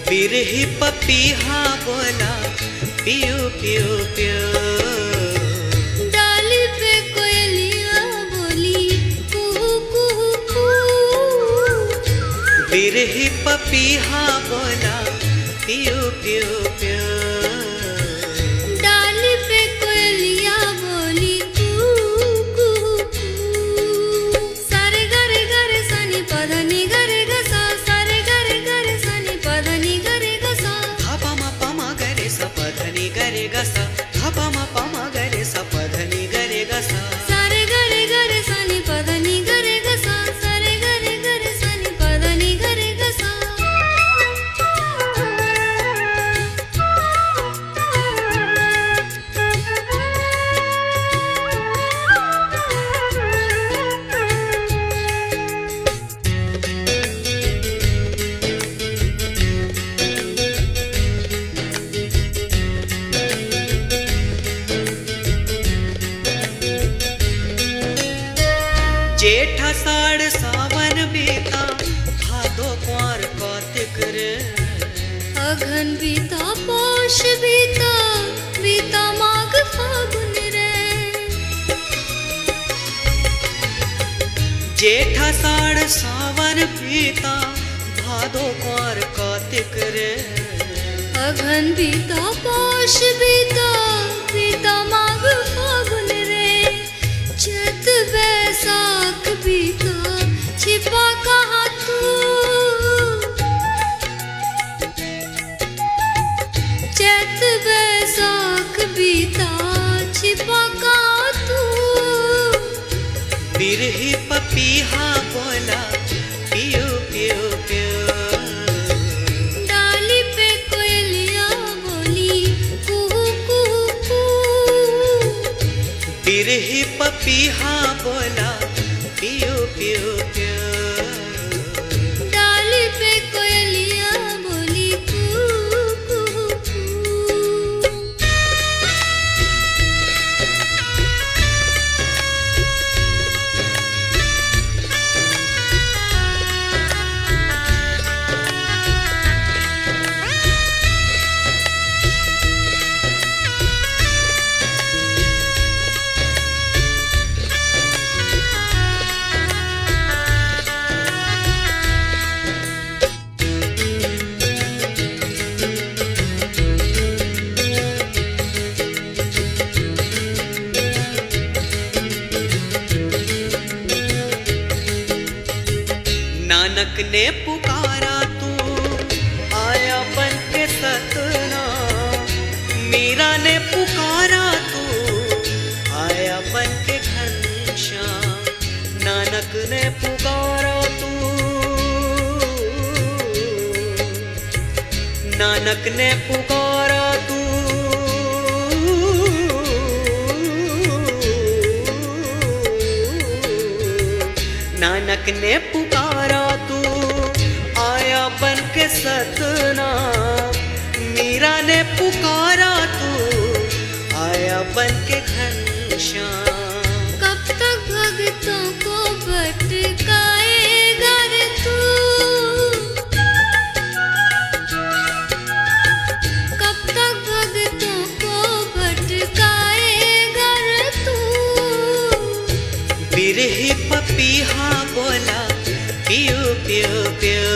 बिरही पपीहा बोला पियो पियो पियो। डाली पे कोयलिया बोली कुहू कुहू कुहू। बिरही पपीहा बोला पियो पियो पियो। डाली पे कोयलिया बोली कुहू कुहू कुहू। सारे गरे गरे सनी पधनी गरे गसा सारे गरे गरे सनी पधनी गरे गसा। धापा मा पमा गरे सा पधनी गरे गसा धापा मा पमा गरे सा पधनी गरे गसा। सारे गरे गरे सनी पधनी गरे गसा सारे गरे गरे सनी पधनी गरे गसा। जेठ आषाढ़ सावन बीता भादो कुंवर कार्तिक रे। अघन बीता पौष बीता बीता माघ फागुन रे। जेठ आषाढ़ सावन बीता भादो कुंवर कार्तिक रे। अघन बीता पौष बीता बीता माघ फागुन रे। चैत बैसाख बीता छिपा कहाँ तू। चैत बैसाख बीता छिपा कहाँ तू। बिरही पपीहा बोला पियो पियो पियो। डाली पे कोयलिया बोली कुहू कुहू कुहू। बिरही पपीहा बोला पियो पियो पियो। डाली पे कोयलिया बोली कुहू कुहू कुहू। नानक ने पुकारा तू आया बन के सतना। मीरा ने पुकारा तू आया बन के घनश्याम। नानक ने पुकारा तू नानक ने पुकारा तू। नानक ने पुकारा तू आया बन के सतना। मीरा ने पुकारा तू आया बन के घनश्याम। कब तक भक्तों को भटकाएगा रे तू। कब तक भक्तों को भटकाएगा रे तू। बिरही पपीहा बोला पियो पियो पियो।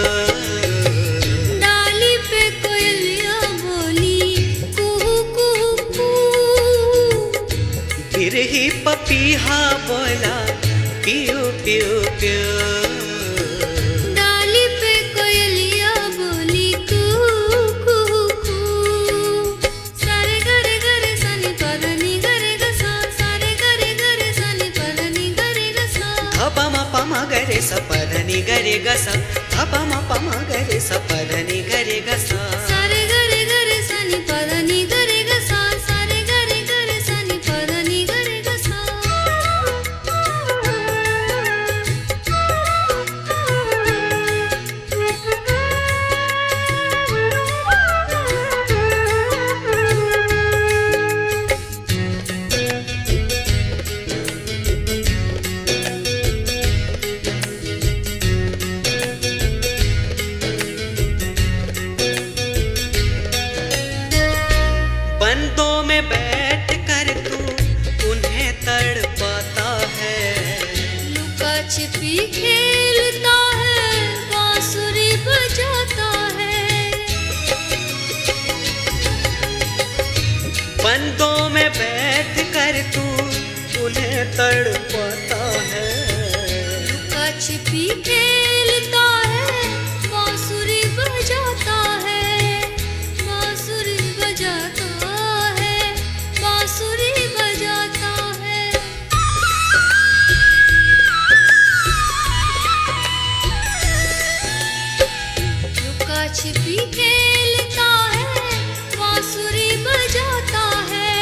डाली पे कोयलिया बोली कुहू कुहू कुहू। बिरही पपीहा बोला पियो पियो पियो। डाली पे कोयलिया बोली कुहू कुहू कुहू। सारे गरे गरे सनी पधनी गरे गसा सारे गरे गरे सनी पधनी गरे गसा। धापा मा पमा गरे स पधनि गरे गस ध प म प म गरे स पधनि गरे गस सारे गरे गरे सनि पधनि गरे गसा सारे गरे गरे सनि पधनि गरे गसा बंदों में बैठ कर तू उन्हें तड़पाता है लुका छिपी खेलता है बांसुरी बजाता है बंदों में बैठ कर तू उन्हें तड़पाता है लुका छिपी खेलता है बांसुरी बजाता है बांसुरी बजाता है बांसुरी बजाता है लुका छिपी खेलता है बांसुरी बजाता है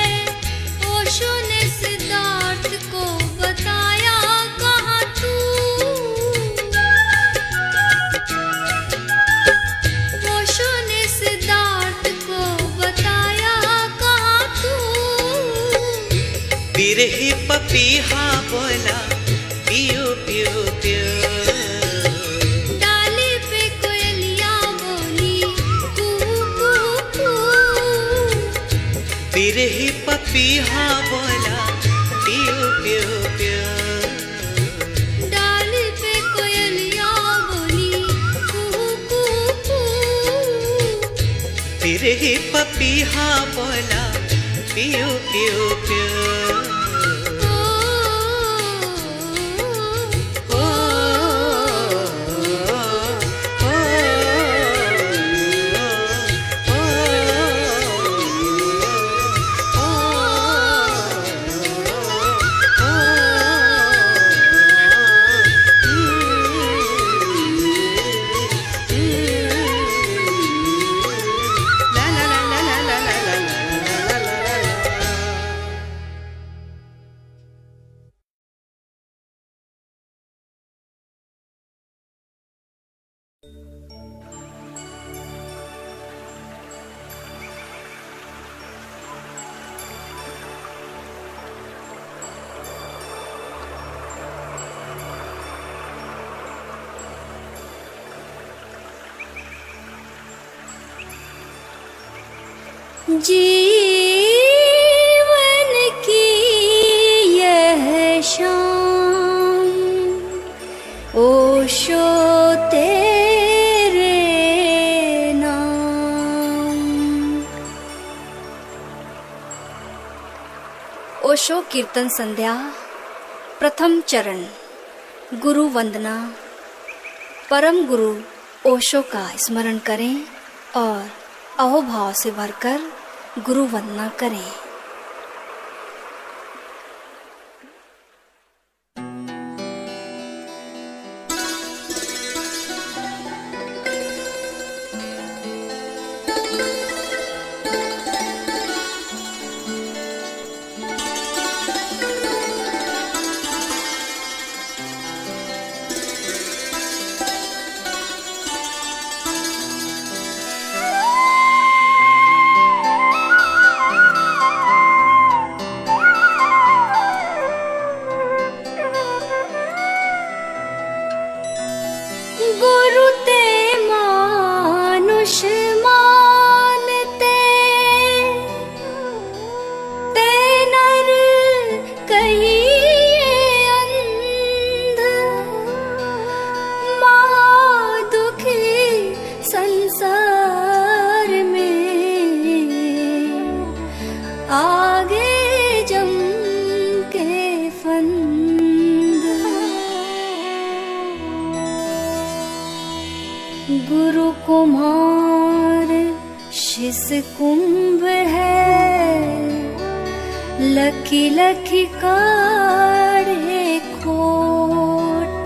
ओशो ने सिद्धार्थ को बताया कहाँ तू ओशो ने सिद्धार्थ को बताया कहाँ तू बिरही पपीहा बोला पियो पियो पियो डाली पे कोयलिया बोली कू कू कू बिरही पपीहा बोला पियो पियो पियो डाली पे कोयलिया बोली कू कू कू बिरही पपीहा बोला पियो पियो पियो ओ जीवन की यह शाम ओशो तेरे नाम। ओशो कीर्तन संध्या प्रथम चरण गुरु वंदना। परम गुरु ओशो का स्मरण करें और अहोभाव से भरकर गुरु वंदना करें। गुरु ते मानुष मानते ते नर कहिए अंध महादुखी संसार में आगे जम के फंद। गुरु कुमार शिष कुंभ है लकी लकी काढ़े खोट।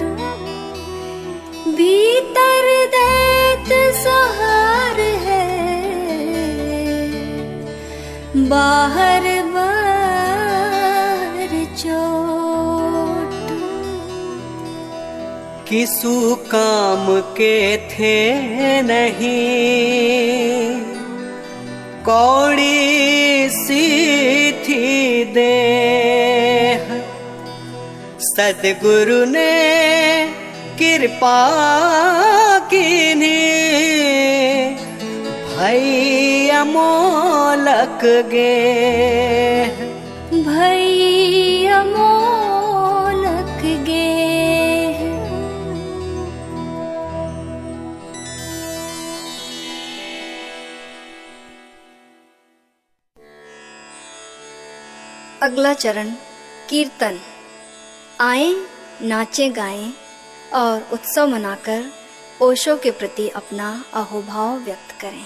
बाहर बाहर चोट। किसु काम के थे नहीं, कौड़ी सी थी देह। सद्गुरु ने कृपा कीनी, भैया मोलक गे। भैया मोलक गे। अगला चरण कीर्तन। आए नाचें गाएं और उत्सव मनाकर ओशो के प्रति अपना अहोभाव व्यक्त करें।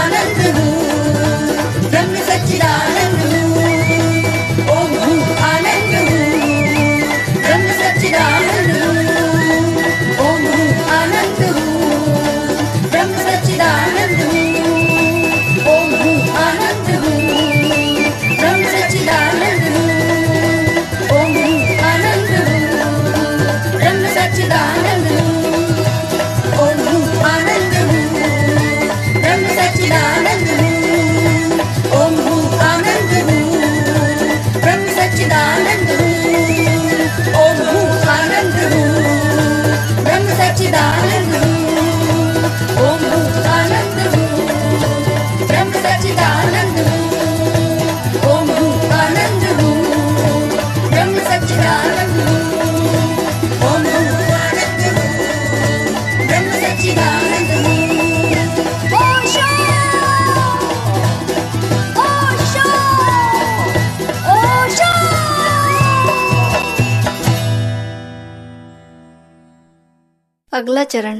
अगला चरण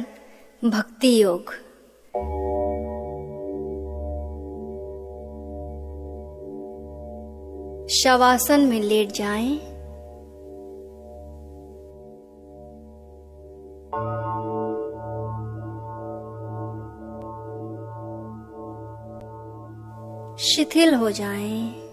भक्ति योग। शवासन में लेट जाएं। शिथिल हो जाएं।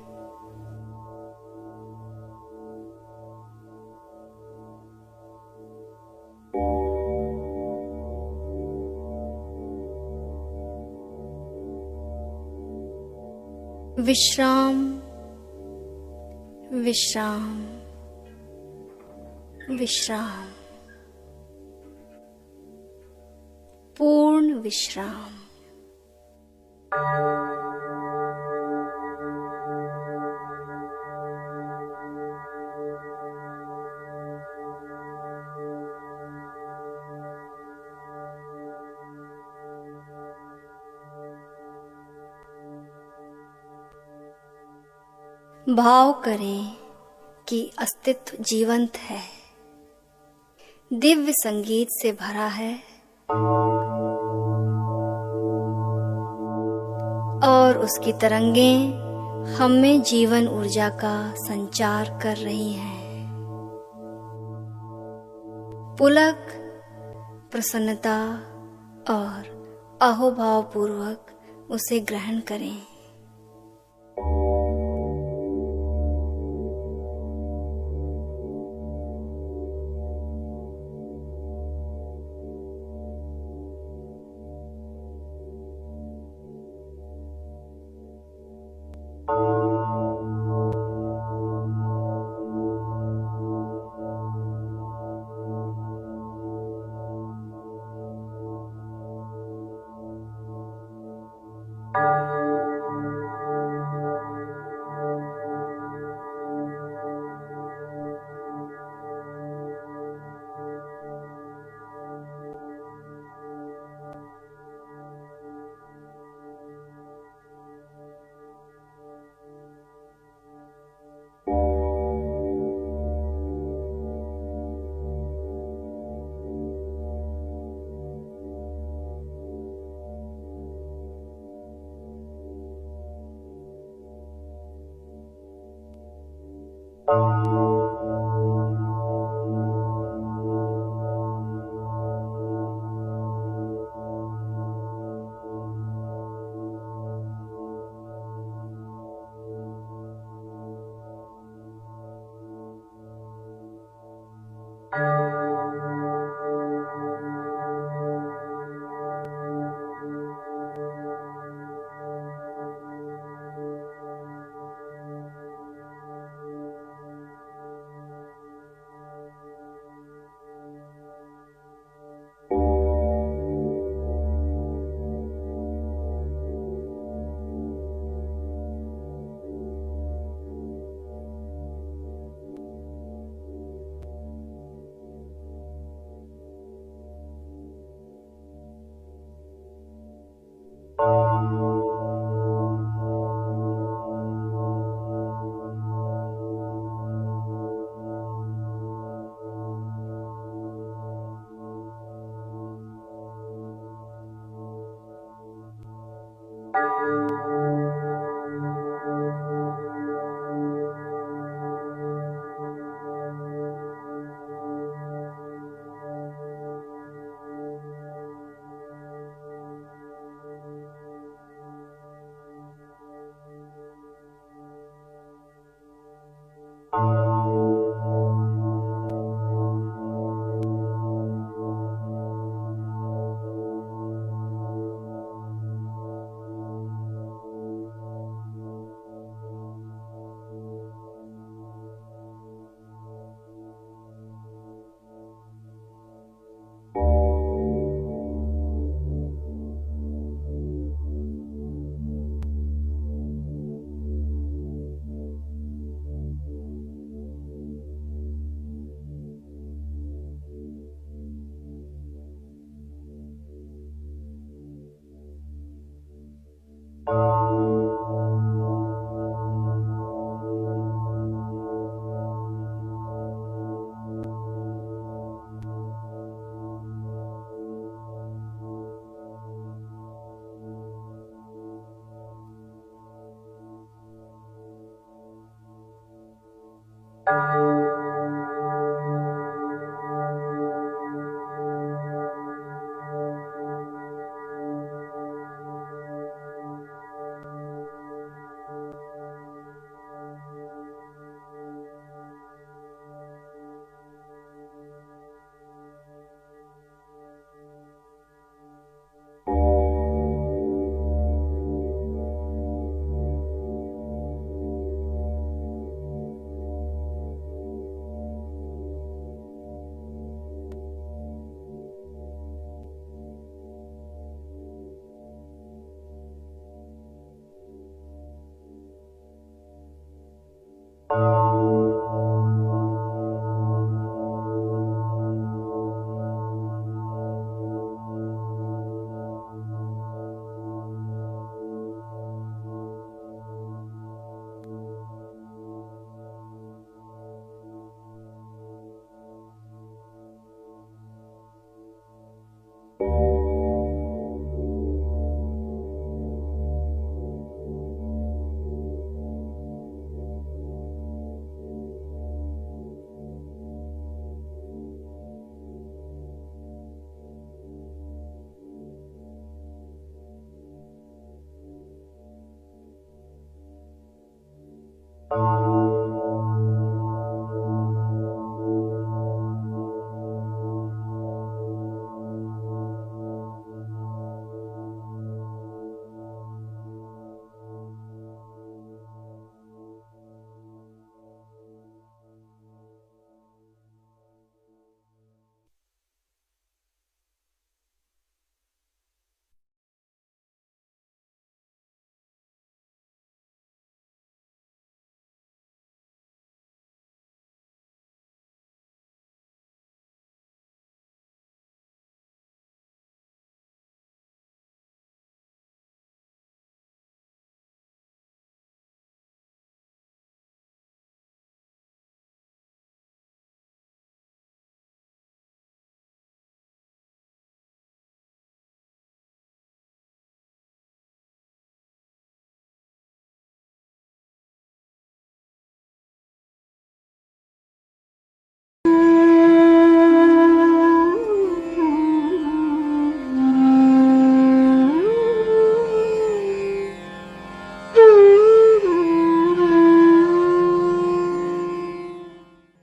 विश्राम विश्राम विश्राम, पूर्ण विश्राम। भाव करें कि अस्तित्व जीवंत है, दिव्य संगीत से भरा है और उसकी तरंगें हम में जीवन ऊर्जा का संचार कर रही हैं। पुलक प्रसन्नता और अहोभाव पूर्वक उसे ग्रहण करें।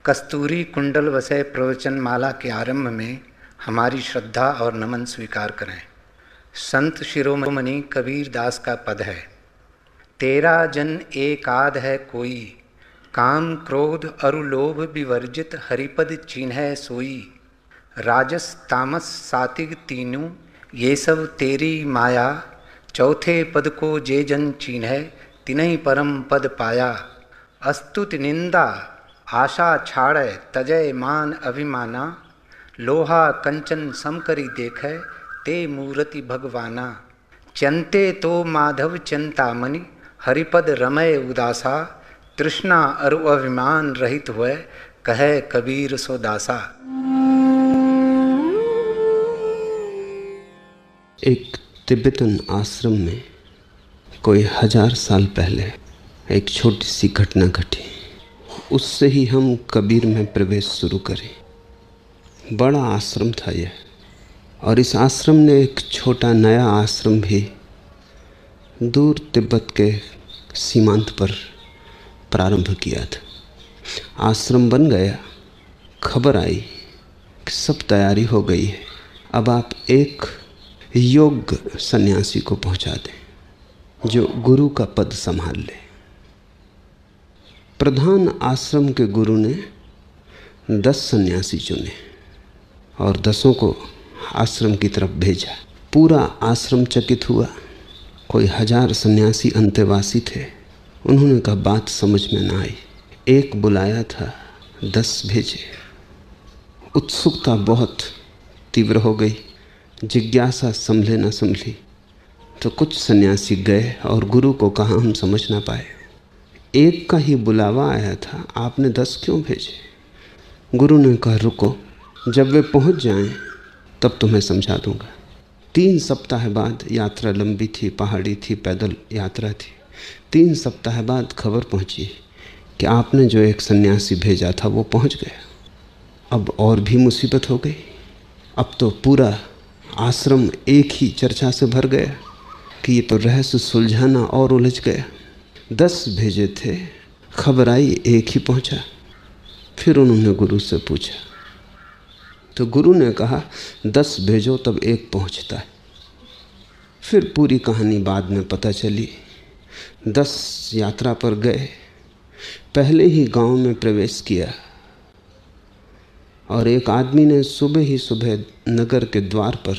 कस्तूरी कुंडल वसय प्रवचन माला के आरंभ में हमारी श्रद्धा और नमन स्वीकार करें। संत शिरोमणि कबीर दास का पद है, तेरा जन एकाद है कोई, काम क्रोध अरु लोभ विवर्जित हरिपद चिन्ह सोई। राजस तामस सात्विक तीनों ये सब तेरी माया, चौथे पद को जे जन चिन्ह तिन्हीं परम पद पाया। अस्तुत निंदा आशा छाड़े तजय मान अभिमाना, लोहा कंचन समकरी देखे ते मूर्ति भगवाना। चंते तो माधव चिंतामणि हरिपद रमय उदासा, तृष्णा अरु अभिमान रहित हुए कहे कबीर सो दासा। एक तिब्बतन आश्रम में कोई 1000 साल पहले एक छोटी सी घटना घटी। उससे ही हम कबीर में प्रवेश शुरू करें। बड़ा आश्रम था यह, और इस आश्रम ने एक छोटा नया आश्रम भी दूर तिब्बत के सीमांत पर प्रारंभ किया था। आश्रम बन गया, खबर आई कि सब तैयारी हो गई है, अब आप एक योग्य सन्यासी को पहुंचा दें जो गुरु का पद संभाल ले। प्रधान आश्रम के गुरु ने 10 सन्यासी चुने और 10 को आश्रम की तरफ भेजा। पूरा आश्रम चकित हुआ। कोई 1000 सन्यासी अंतेवासी थे। उन्होंने कहा बात समझ में ना आई। एक बुलाया था, 10 भेजे। उत्सुकता बहुत तीव्र हो गई, जिज्ञासा संभले न संभली, तो कुछ सन्यासी गए और गुरु को कहा हम समझ ना पाए, एक का ही बुलावा आया था, आपने 10 क्यों भेजे? गुरु ने कहा रुको, जब वे पहुंच जाएं तब तुम्हें समझा दूंगा। 3 सप्ताह बाद, यात्रा लंबी थी, पहाड़ी थी, पैदल यात्रा थी। 3 सप्ताह बाद खबर पहुंची कि आपने जो एक सन्यासी भेजा था वो पहुंच गया। अब और भी मुसीबत हो गई। अब तो पूरा आश्रम एक ही चर्चा से भर गया कि ये तो रहस्य सुलझाना और उलझ गया। 10 भेजे थे, खबर आई एक ही पहुंचा। फिर उन्होंने गुरु से पूछा तो गुरु ने कहा 10 भेजो तब एक पहुंचता है। फिर पूरी कहानी बाद में पता चली। 10 यात्रा पर गए, पहले ही गांव में प्रवेश किया और एक आदमी ने सुबह ही सुबह नगर के द्वार पर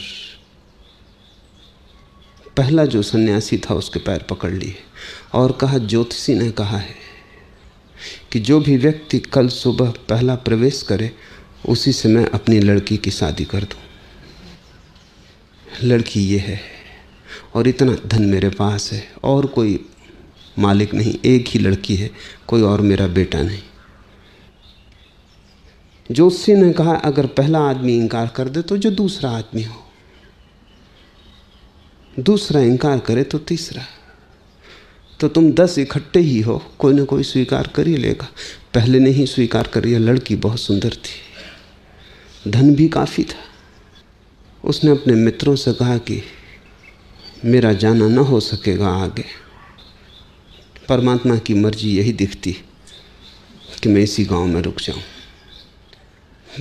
पहला जो सन्यासी था उसके पैर पकड़ लिए और कहा ज्योतिषी ने कहा है कि जो भी व्यक्ति कल सुबह पहला प्रवेश करे उसी से मैं अपनी लड़की की शादी कर दूं। लड़की ये है और इतना धन मेरे पास है और कोई मालिक नहीं, एक ही लड़की है, कोई और मेरा बेटा नहीं। ज्योतिषी ने कहा अगर पहला आदमी इनकार कर दे तो जो दूसरा आदमी हो, दूसरा इनकार करे तो तीसरा, तो तुम 10 इकट्ठे ही हो, कोई ना कोई स्वीकार कर ही लेगा। पहले ने ही स्वीकार कर लिया। लड़की बहुत सुंदर थी, धन भी काफ़ी था। उसने अपने मित्रों से कहा कि मेरा जाना न हो सकेगा आगे, परमात्मा की मर्जी यही दिखती कि मैं इसी गांव में रुक जाऊं।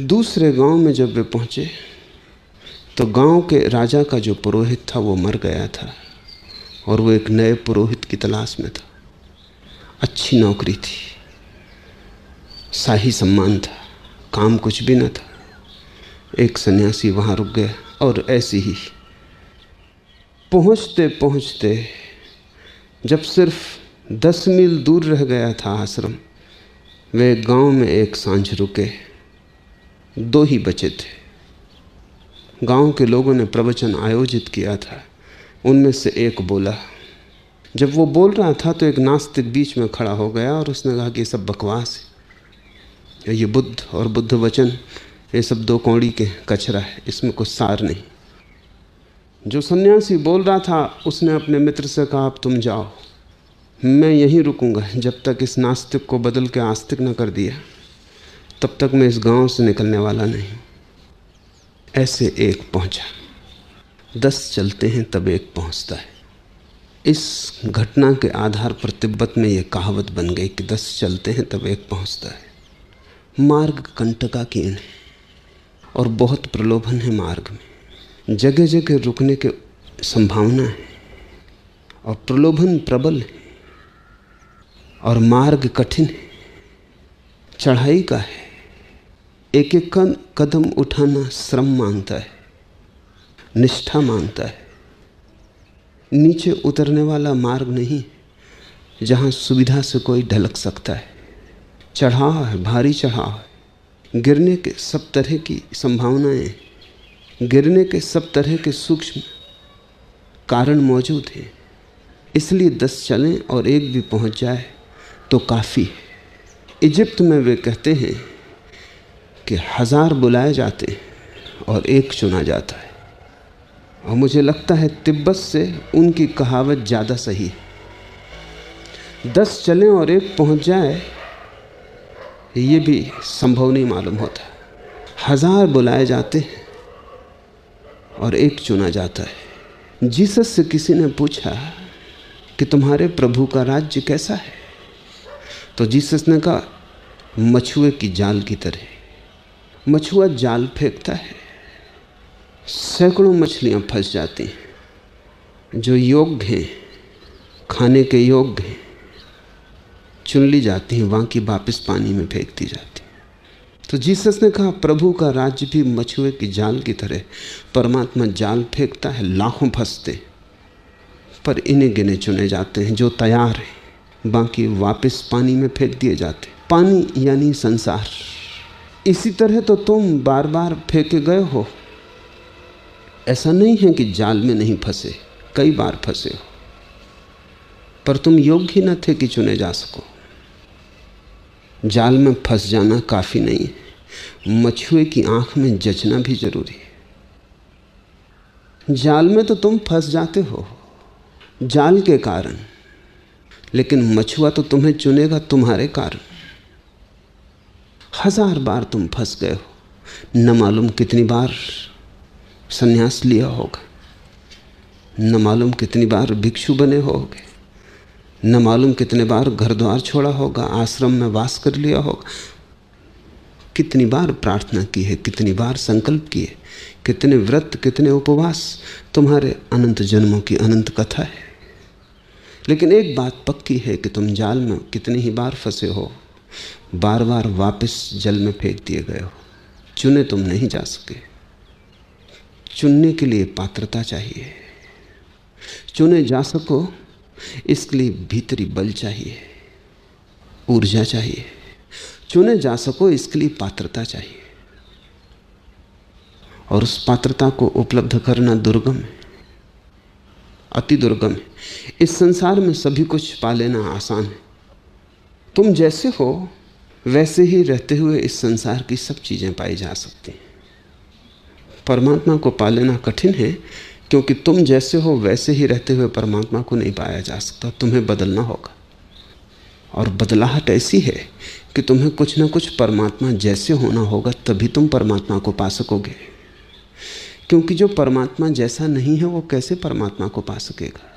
दूसरे गांव में जब वे पहुंचे तो गांव के राजा का जो पुरोहित था वो मर गया था और वो एक नए पुरोहित की तलाश में था। अच्छी नौकरी थी, शाही सम्मान था, काम कुछ भी न था। एक सन्यासी वहाँ रुक गया और ऐसे ही पहुँचते पहुँचते जब सिर्फ 10 मील दूर रह गया था आश्रम, वे गांव में एक सांझ रुके। 2 ही बचे थे। गांव के लोगों ने प्रवचन आयोजित किया था। उनमें से एक बोला। जब वो बोल रहा था तो एक नास्तिक बीच में खड़ा हो गया और उसने कहा कि ये सब बकवास है, ये बुद्ध और बुद्ध वचन, ये सब 2 कौड़ी के कचरा है, इसमें कुछ सार नहीं। जो सन्यासी बोल रहा था उसने अपने मित्र से कहा, अब तुम जाओ, मैं यहीं रुकूंगा जब तक इस नास्तिक को बदल के आस्तिक न कर दिया, तब तक मैं इस गांव से निकलने वाला नहीं। ऐसे एक पहुंचा। 10 चलते हैं तब एक पहुंचता है। इस घटना के आधार पर तिब्बत में ये कहावत बन गई कि 10 चलते हैं तब एक पहुंचता है। मार्ग कंटकाकीर्ण है और बहुत प्रलोभन है मार्ग में। जगह जगह रुकने की संभावना है और प्रलोभन प्रबल है और मार्ग कठिन है, चढ़ाई का है। एक एक कदम उठाना श्रम मांगता है, निष्ठा मांगता है। नीचे उतरने वाला मार्ग नहीं जहाँ सुविधा से कोई ढलक सकता है। चढ़ाव है, भारी चढ़ाव है। गिरने के सब तरह की संभावनाएं, गिरने के सब तरह के सूक्ष्म कारण मौजूद हैं। इसलिए 10 चलें और एक भी पहुंच जाए तो काफ़ी है। इजिप्ट में वे कहते हैं कि 1000 बुलाए जाते हैं और एक चुना जाता है। और मुझे लगता है तिब्बत से उनकी कहावत ज़्यादा सही है। 10 चलें और एक पहुंच जाए ये भी संभव नहीं मालूम होता। 1000 बुलाए जाते हैं और एक चुना जाता है। जीसस से किसी ने पूछा कि तुम्हारे प्रभु का राज्य कैसा है, तो जीसस ने कहा मछुए की जाल की तरह। मछुआ जाल फेंकता है, सैकड़ों मछलियां फंस जाती हैं, जो योग्य हैं, खाने के योग्य हैं, चुन ली जाती हैं, बाकी वापस पानी में फेंक दी जाती हैं। तो जीसस ने कहा प्रभु का राज्य भी मछुए की जाल की तरह। परमात्मा जाल फेंकता है, लाखों फंसते, पर इन्हें गिने चुने जाते हैं जो तैयार हैं, बाकी वापस पानी में फेंक दिए जाते। पानी यानी संसार। इसी तरह तो तुम बार बार फेंके गए हो। ऐसा नहीं है कि जाल में नहीं फंसे, कई बार फंसे हो, पर तुम योग्य ही न थे कि चुने जा सको। जाल में फंस जाना काफ़ी नहीं है, मछुए की आंख में जचना भी जरूरी है। जाल में तो तुम फंस जाते हो जाल के कारण, लेकिन मछुआ तो तुम्हें चुनेगा तुम्हारे कारण। 1000 बार तुम फंस गए हो, न मालूम कितनी बार संन्यास लिया होगा, न मालूम कितनी बार भिक्षु बने होगे, न मालूम कितने बार घर द्वार छोड़ा होगा, आश्रम में वास कर लिया होगा। कितनी बार प्रार्थना की है, कितनी बार संकल्प किए, कितने व्रत, कितने उपवास, तुम्हारे अनंत जन्मों की अनंत कथा है। लेकिन एक बात पक्की है कि तुम जाल में कितनी ही बार फंसे हो, बार बार वापस जल में फेंक दिए गए हो। चुने तुम नहीं जा सके। चुनने के लिए पात्रता चाहिए। चुने जा सको इसके लिए भीतरी बल चाहिए, ऊर्जा चाहिए। चुने जा सको इसके लिए पात्रता चाहिए, और उस पात्रता को उपलब्ध करना दुर्गम है, अति दुर्गम है। इस संसार में सभी कुछ पा लेना आसान है। तुम जैसे हो वैसे ही रहते हुए इस संसार की सब चीज़ें पाई जा सकती हैं। परमात्मा को पा लेना कठिन है, क्योंकि तुम जैसे हो वैसे ही रहते हुए परमात्मा को नहीं पाया जा सकता। तुम्हें बदलना होगा, और बदलाहट ऐसी है कि तुम्हें कुछ ना कुछ परमात्मा जैसे होना होगा, तभी तुम परमात्मा को पा सकोगे। क्योंकि जो परमात्मा जैसा नहीं है वो कैसे परमात्मा को पा सकेगा।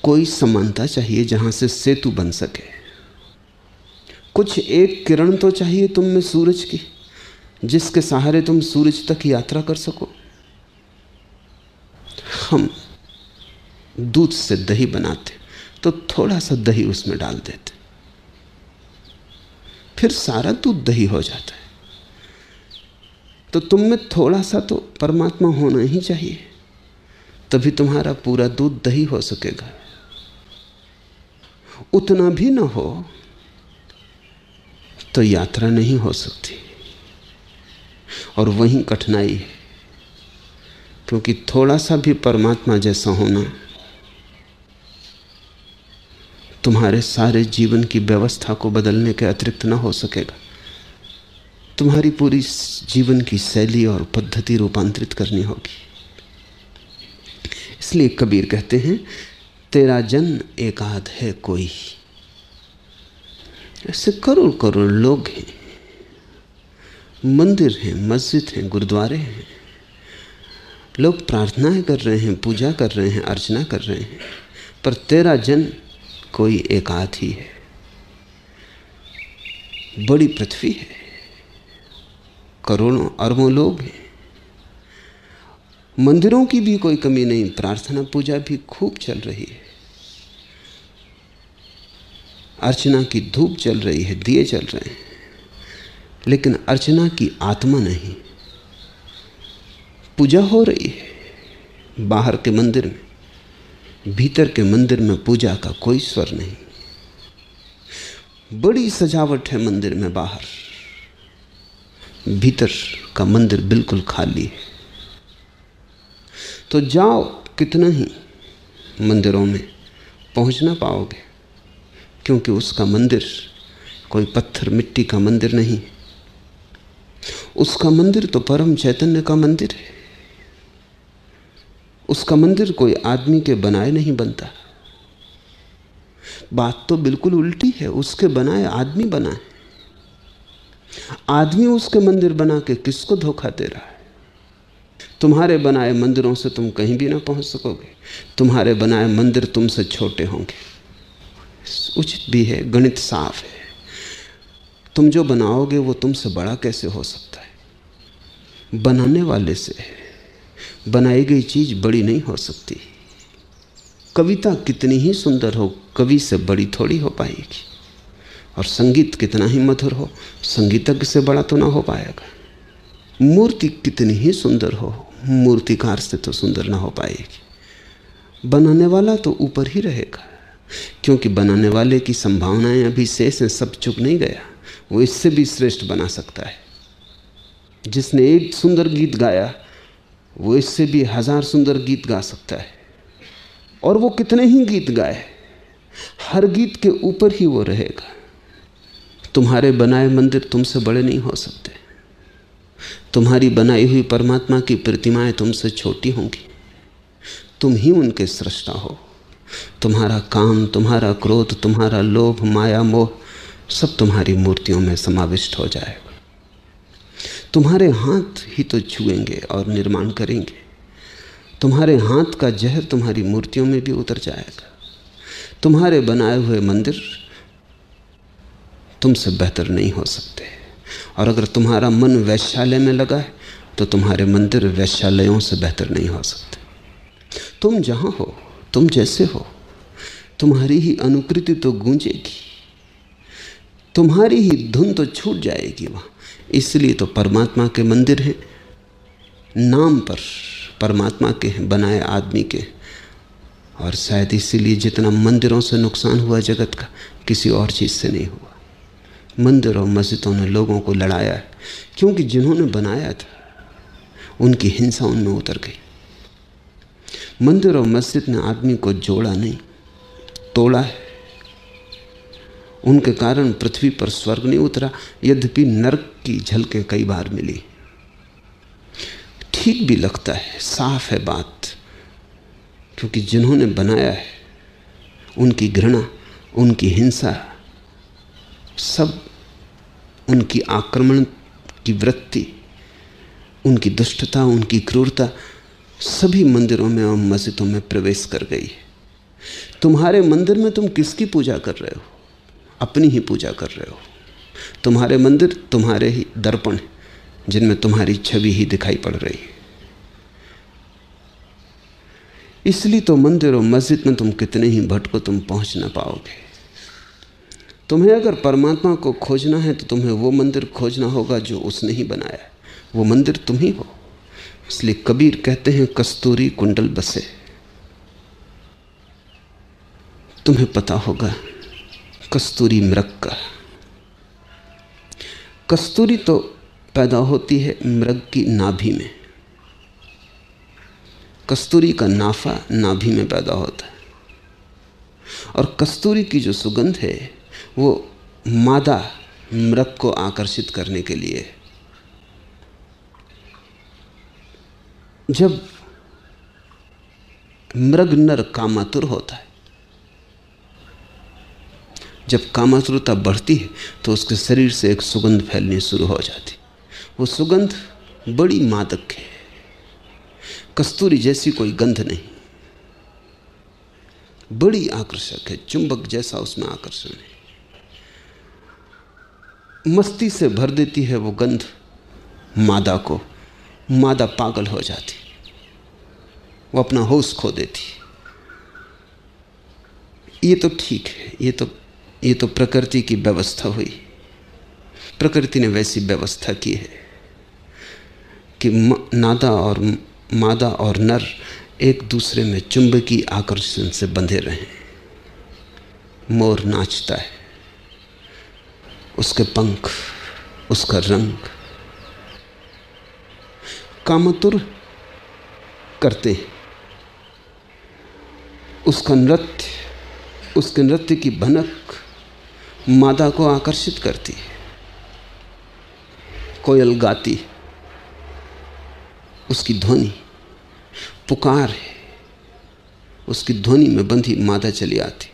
कोई समानता चाहिए जहां से सेतु बन सके। कुछ एक किरण तो चाहिए तुम में सूरज की, जिसके सहारे तुम सूरज तक यात्रा कर सको। हम दूध से दही बनाते तो थोड़ा सा दही उसमें डाल देते, फिर सारा दूध दही हो जाता है। तो तुम में थोड़ा सा तो परमात्मा होना ही चाहिए, तभी तुम्हारा पूरा दूध दही हो सकेगा। उतना भी ना हो तो यात्रा नहीं हो सकती, और वहीं कठिनाई है, क्योंकि थोड़ा सा भी परमात्मा जैसा होना तुम्हारे सारे जीवन की व्यवस्था को बदलने के अतिरिक्त ना हो सकेगा। तुम्हारी पूरी जीवन की शैली और पद्धति रूपांतरित करनी होगी। इसलिए कबीर कहते हैं, तेरा जन एकाध है कोई। ऐसे करोड़ करोड़ लोग हैं, मंदिर हैं, मस्जिद हैं, गुरुद्वारे हैं, लोग प्रार्थनाएं कर रहे हैं, पूजा कर रहे हैं, अर्चना कर रहे हैं, पर तेरा जन कोई एकाध ही है। बड़ी पृथ्वी है, करोड़ों अरबों लोग हैं, मंदिरों की भी कोई कमी नहीं, प्रार्थना पूजा भी खूब चल रही है, अर्चना की धूप चल रही है, दिए चल रहे हैं, लेकिन अर्चना की आत्मा नहीं। पूजा हो रही है बाहर के मंदिर में, भीतर के मंदिर में पूजा का कोई स्वर नहीं। बड़ी सजावट है मंदिर में बाहर, भीतर का मंदिर बिल्कुल खाली है। तो जाओ कितना ही मंदिरों में, पहुंच ना पाओगे, क्योंकि उसका मंदिर कोई पत्थर मिट्टी का मंदिर नहीं, उसका मंदिर तो परम चैतन्य का मंदिर है। उसका मंदिर कोई आदमी के बनाए नहीं बनता। बात तो बिल्कुल उल्टी है, उसके बनाए आदमी बनाए। आदमी उसके मंदिर बना के किसको धोखा दे रहा है? तुम्हारे बनाए मंदिरों से तुम कहीं भी ना पहुंच सकोगे, तुम्हारे बनाए मंदिर तुमसे छोटे होंगे। उचित भी है, गणित साफ है। तुम जो बनाओगे वो तुमसे बड़ा कैसे हो सकता है? बनाने वाले से बनाई गई चीज बड़ी नहीं हो सकती। कविता कितनी ही सुंदर हो, कवि से बड़ी थोड़ी हो पाएगी, और संगीत कितना ही मधुर हो, संगीतज्ञ से बड़ा तो ना हो पाएगा। मूर्ति कितनी ही सुंदर हो, मूर्तिकार से तो सुंदर ना हो पाएगी। बनाने वाला तो ऊपर ही रहेगा, क्योंकि बनाने वाले की संभावनाएं अभी शेष हैं, सब चुक नहीं गया। वो इससे भी श्रेष्ठ बना सकता है। जिसने एक सुंदर गीत गाया वो इससे भी 1000 सुंदर गीत गा सकता है, और वो कितने ही गीत गाए, हर गीत के ऊपर ही वो रहेगा। तुम्हारे बनाए मंदिर तुमसे बड़े नहीं हो सकते, तुम्हारी बनाई हुई परमात्मा की प्रतिमाएं तुमसे छोटी होंगी। तुम ही उनके सृष्टा हो। तुम्हारा काम, तुम्हारा क्रोध, तुम्हारा लोभ, माया, मोह सब तुम्हारी मूर्तियों में समाविष्ट हो जाएगा। तुम्हारे हाथ ही तो छुएंगे और निर्माण करेंगे। तुम्हारे हाथ का जहर तुम्हारी मूर्तियों में भी उतर जाएगा। तुम्हारे बनाए हुए मंदिर तुमसे बेहतर नहीं हो सकते, और अगर तुम्हारा मन वैश्यालय में लगा है तो तुम्हारे मंदिर वैश्यालयों से बेहतर नहीं हो सकते। तुम जहाँ हो, तुम जैसे हो, तुम्हारी ही अनुकृति तो गूंजेगी, तुम्हारी ही धुन तो छूट जाएगी वहाँ। इसलिए तो परमात्मा के मंदिर हैं, नाम पर परमात्मा के हैं, बनाए आदमी के। और शायद इसीलिए जितना मंदिरों से नुकसान हुआ जगत का, किसी और चीज़ से नहीं हुआ। मंदिर और मस्जिदों ने लोगों को लड़ाया है, क्योंकि जिन्होंने बनाया था उनकी हिंसा उनमें उतर गई। मंदिर और मस्जिद ने आदमी को जोड़ा नहीं, तोड़ा है। उनके कारण पृथ्वी पर स्वर्ग नहीं उतरा, यद्यपि नरक की झलकें कई बार मिली। ठीक भी लगता है, साफ है बात, क्योंकि जिन्होंने बनाया है उनकी घृणा, उनकी हिंसा, सब उनकी आक्रमण की वृत्ति, उनकी दुष्टता, उनकी क्रूरता सभी मंदिरों में और मस्जिदों में प्रवेश कर गई है। तुम्हारे मंदिर में तुम किसकी पूजा कर रहे हो? अपनी ही पूजा कर रहे हो। तुम्हारे मंदिर तुम्हारे ही दर्पण हैं जिनमें तुम्हारी छवि ही दिखाई पड़ रही है। इसलिए तो मंदिर और मस्जिद में तुम कितने ही भटको, तुम पहुंच ना पाओगे। तुम्हें अगर परमात्मा को खोजना है तो तुम्हें वो मंदिर खोजना होगा जो उसने ही बनाया है। वो मंदिर तुम ही हो। इसलिए कबीर कहते हैं कस्तूरी कुंडल बसे। तुम्हें पता होगा कस्तूरी मृग का। कस्तूरी तो पैदा होती है मृग की नाभि में। कस्तूरी का नाफा नाभि में पैदा होता है और कस्तूरी की जो सुगंध है वो मादा मृग को आकर्षित करने के लिए। जब मृग नर कामातुर होता है, जब कामातुरता बढ़ती है तो उसके शरीर से एक सुगंध फैलनी शुरू हो जाती। वो सुगंध बड़ी मादक है। कस्तूरी जैसी कोई गंध नहीं, बड़ी आकर्षक है, चुंबक जैसा उसमें आकर्षण है। मस्ती से भर देती है वो गंध मादा को। मादा पागल हो जाती, वो अपना होश खो देती। ये तो ठीक है, ये तो प्रकृति की व्यवस्था हुई। प्रकृति ने वैसी व्यवस्था की है कि मादा और नर एक दूसरे में चुंबकीय आकर्षण से बंधे रहें। मोर नाचता है, उसके पंख, उसका रंग कामातुर करते हैं। उसका नृत्य, उसके नृत्य की भनक मादा को आकर्षित करती है। कोयल गाती, उसकी ध्वनि पुकार है, उसकी ध्वनि में बंधी मादा चली आती।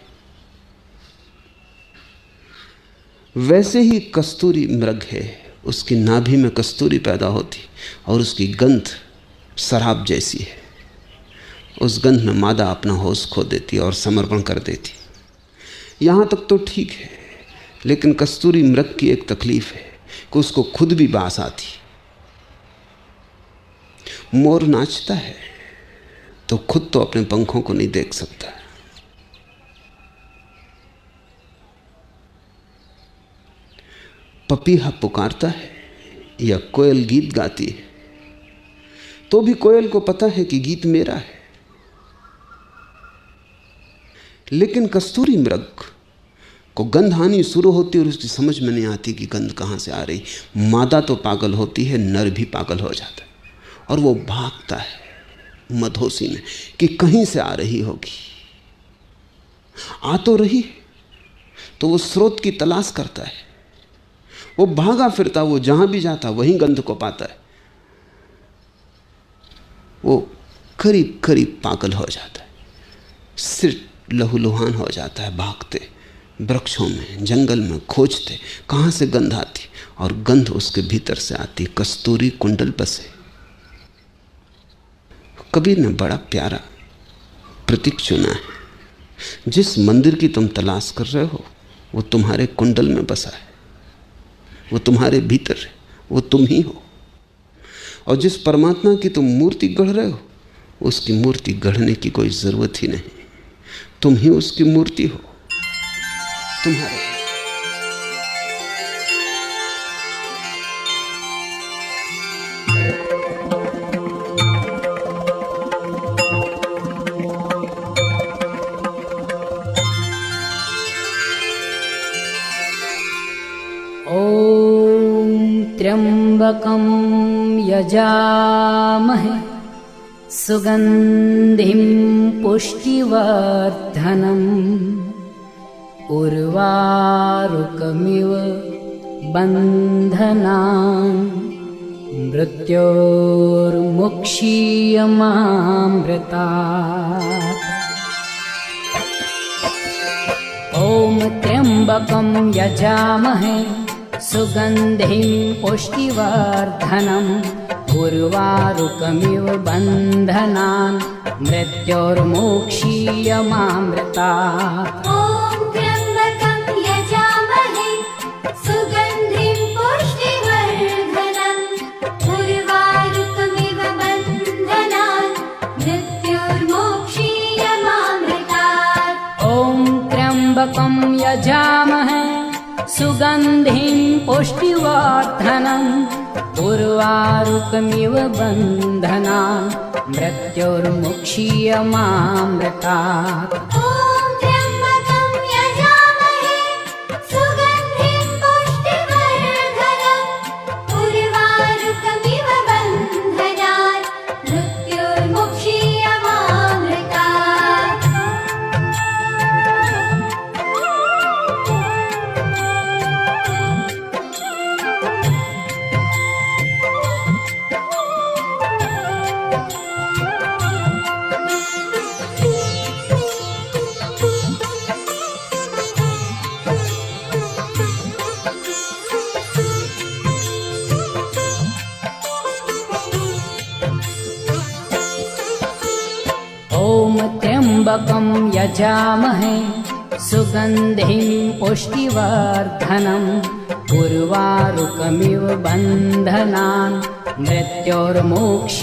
वैसे ही कस्तूरी मृग है, उसकी नाभि में कस्तूरी पैदा होती और उसकी गंध शराब जैसी है। उस गंध में मादा अपना होश खो देती और समर्पण कर देती। यहाँ तक तो ठीक है, लेकिन कस्तूरी मृग की एक तकलीफ है कि उसको खुद भी बास आती। मोर नाचता है तो खुद तो अपने पंखों को नहीं देख सकता। पपीहा पुकारता है या कोयल गीत गाती है तो भी कोयल को पता है कि गीत मेरा है। लेकिन कस्तूरी मृग को गंध आनी शुरू होती और उसकी समझ में नहीं आती कि गंध कहाँ से आ रही। मादा तो पागल होती है, नर भी पागल हो जाता है और वो भागता है मधोसी में कि कहीं से आ रही होगी। आ तो रही तो वो स्रोत की तलाश करता है। वो भागा फिरता, वो जहां भी जाता वहीं गंध को पाता है। वो करीब करीब पागल हो जाता है, सिर लहूलुहान हो जाता है। भागते वृक्षों में, जंगल में खोजते कहाँ से गंध आती, और गंध उसके भीतर से आती। कस्तूरी कुंडल बसे। कबीर ने बड़ा प्यारा प्रतीक चुना है। जिस मंदिर की तुम तलाश कर रहे हो वो तुम्हारे कुंडल में बसा है, वो तुम्हारे भीतर है, वो तुम ही हो। और जिस परमात्मा की तुम मूर्ति गढ़ रहे हो उसकी मूर्ति गढ़ने की कोई ज़रूरत ही नहीं। तुम ही उसकी मूर्ति हो। तुम्हारे त्र्यंबकं यजामहे सुगंधिं पुष्टिवर्धनम् उर्वारुकमिव बन्धनान् मृत्योर्मुक्षीयमामृतात्। ॐ त्र्यंबकं यजामहे सुगंधिं पुष्टिवर्धनम् उर्वारुकमिव बन्धनान् मृत्योर्मोक्षीयमामृतात्। ॐ त्र्यम्बकं यजामहे सुगन्धिं पुष्टिवर्धनम् उर्वारुकमिव बन्धनान् मृत्योर्मोक्षीयमामृतात्। ॐ त्र्यम्बकं यजामहे सुगन्धिं पुष्टिवर्धनम् उर्वारुकमिव बन्धनान् मृत्योर्मुक्षीयमामृतात्। ॐ त्र्यम्बकं यजामहे सुगन्धिं पुष्टिवर्धनम् उर्वारुकमिव बन्धनान् मृत्योर्मुक्षीयमामृतात्। ॐ त्र्यम्बकं यजामहे सुगन्धिं पुष्टिवर्धनम् उर्वारुकमिव बन्धनान् मृत्योर्मोक्षीयमामृतात्।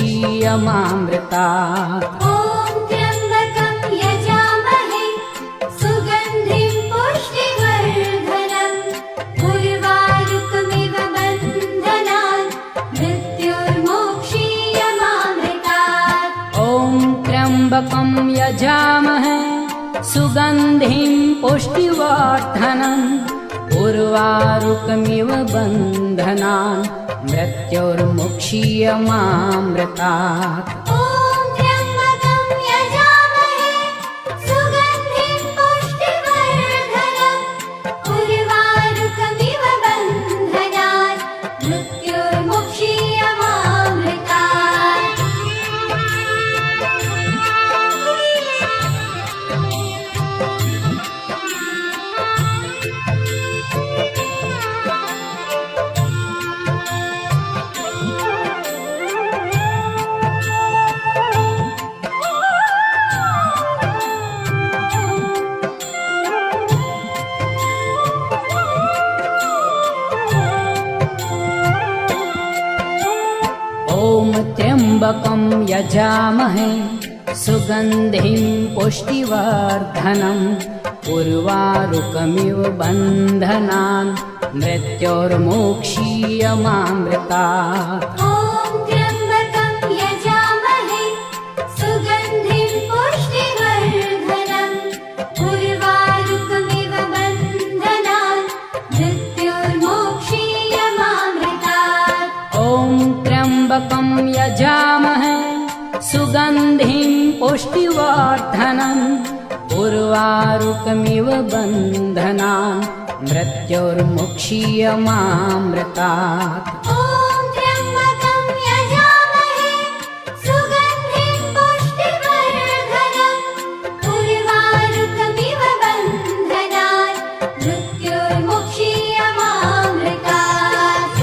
ॐ त्र्यम्बकं यजामहे सुगन्धिं पुष्टिवर्धनम् उर्वारुकमिव बन्धनान् मृत्योर्मोक्षीयमामृतात्। ॐ त्र्यम्बकं यजामहे सुगन्धिं पुष्टिवर्धनम् उर्वारुकमिव बन्धनान् मृत्योर्मुक्षीयमामृतात्। ॐ त्र्यम्बकं यजामहे सुगन्धिं पुष्टिवर्धनम् उर्वारुकमिव बन्धनान् मृत्योर्मुक्षीयमामृतात्। ॐ त्र्यम्बकं यजामहे सुगन्धिं पुष्टिवर्धनम् उर्वारुकमिव बन्धनान् मृत्योर्मोक्षीयमामृतात्। ॐ त्र्यम्बकं यजामहे सुगन्धिं पुष्टिवर्धनम् उर्वारुकमिव बन्धनान् मृत्योर्मोक्षीयमामृतात्। ॐ त्र्यम्बकं यजामहे सुगन्धिं पुष्टिवर्धनम् उर्वारुकमिव बन्धनान् मृत्योर्मुक्षीयमामृतात्। ॐ त्र्यम्बकं यजामहे सुगन्धिं पुष्टिवर्धनम् उर्वारुकमिव बन्धनान् मृत्योर्मुक्षीयमामृतात्।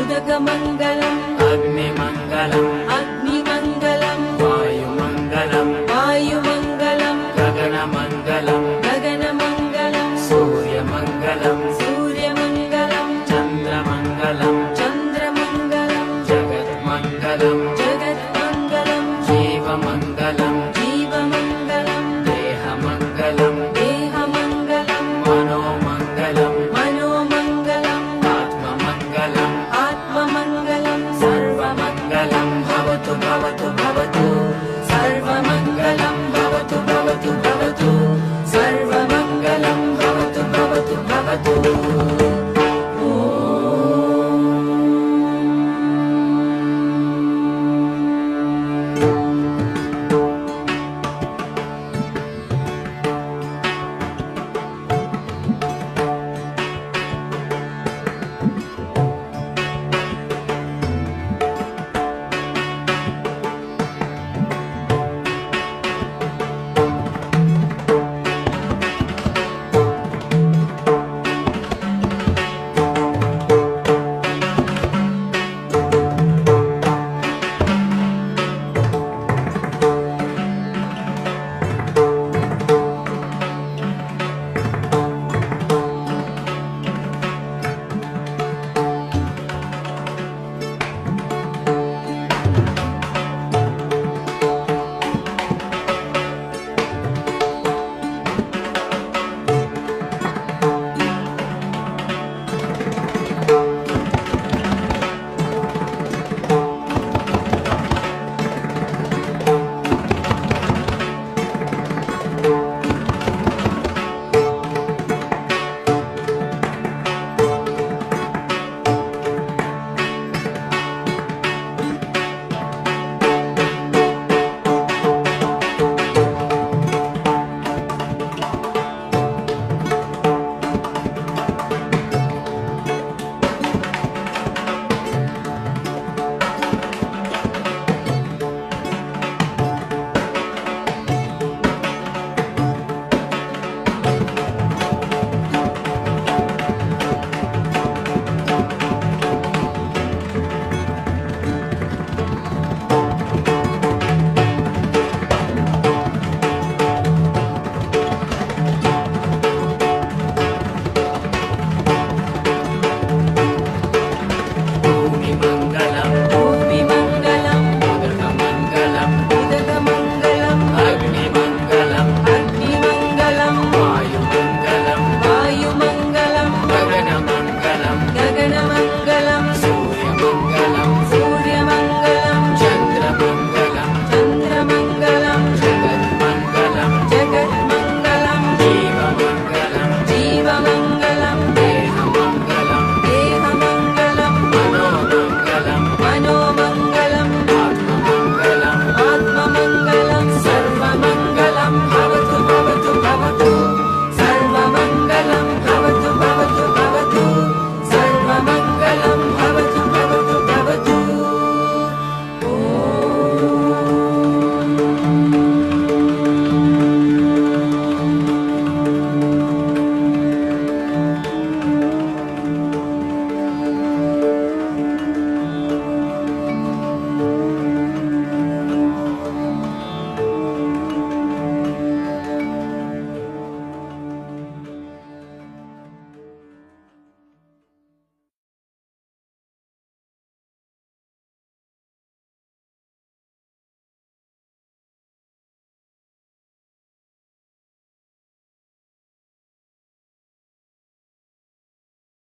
उदकमङ्गलम् अग्निमङ्गलम् वायुमङ्गलम् सूर्यमङ्गलम् सूर्यमङ्गलं चन्द्रमङ्गलम् चन्द्रमङ्गलं जगन्मङ्गलम् जगन्मङ्गलं जीवमङ्गलम् जीवमङ्गलं देहमङ्गलम् देहमङ्गलं मनोमङ्गलम् मनोमङ्गलम् आत्ममङ्गलम् आत्ममङ्गलं सर्वमङ्गलं भवतु भवतु भवतु सर्वमङ्गलं भवतु भवतु भवतु सर्वमङ्गलं भवतु भवतु भवतु